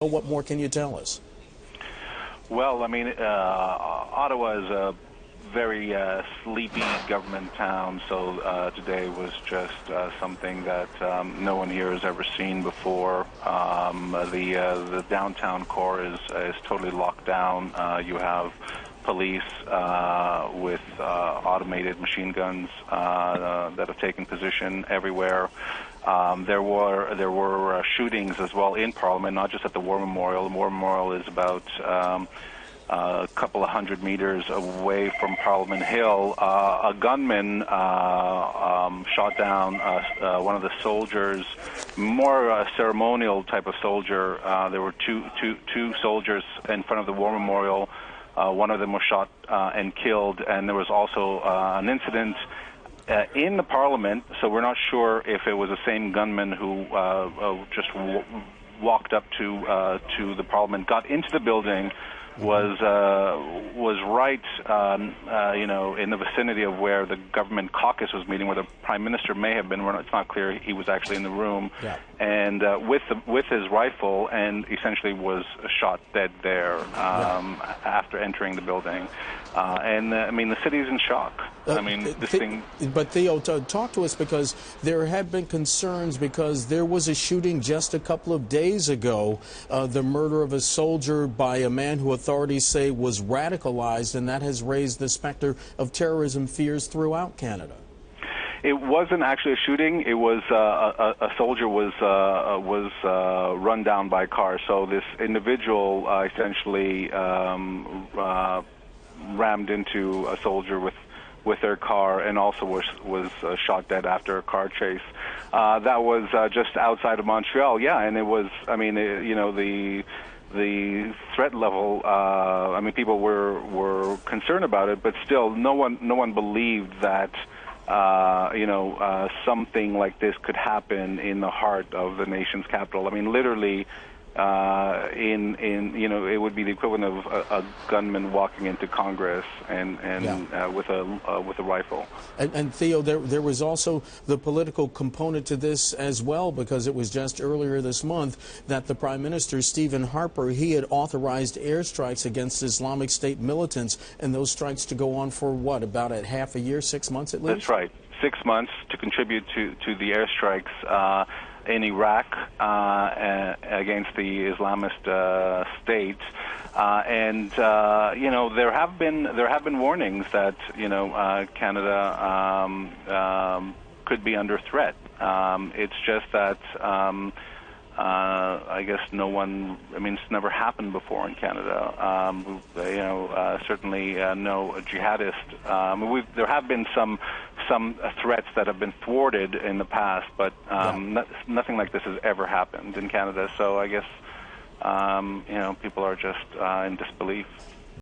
What more can you tell us? Well, I mean, Ottawa is a very sleepy government town, so today was just something that no one here has ever seen before. The downtown core is totally locked down. You have police with automated machine guns that have taken position everywhere. There were shootings as well in Parliament, not just at the War Memorial. The War Memorial is about a couple of 100 meters away from Parliament Hill. A gunman shot down one of the soldiers, more a ceremonial type of soldier. There were two soldiers in front of the War Memorial. One of them was shot and killed, and there was also an incident in the Parliament, so we're not sure if it was the same gunman who just walked up to the Parliament, got into the building, was right, in the vicinity of where the government caucus was meeting, where the Prime Minister may have been. It's not clear. He was actually in the room, and with his rifle, and essentially was shot dead there after entering the building. I mean, the city's in shock. I mean, this thing. But Theo, talk to us, because there have been concerns because there was a shooting just a couple of days ago, the murder of a soldier by a man who authorities say was radicalized, and that has raised the specter of terrorism fears throughout Canada. It wasn't actually a shooting. It was a soldier was run down by a car. So this individual essentially rammed into a soldier with their car, and also was shot dead after a car chase. That was just outside of Montreal. Yeah, and it was. I mean, the threat level. I mean, people were concerned about it, but still, no one believed that. Something like this could happen in the heart of the nation's capital. I mean, literally, it would be the equivalent of a gunman walking into Congress and with a rifle. And Theo, there was also the political component to this as well, because it was just earlier this month that the Prime Minister, Stephen Harper, he had authorized airstrikes against Islamic State militants, and those strikes to go on for what, about a half a year, 6 months at least? That's right, 6 months to contribute to the airstrikes in Iraq against the Islamist state, and there have been warnings that Canada could be under threat. It's just that I guess no one. I mean, it's never happened before in Canada. Certainly no jihadist. There have been some threats that have been thwarted in the past, but nothing like this has ever happened in Canada. So I guess people are just in disbelief.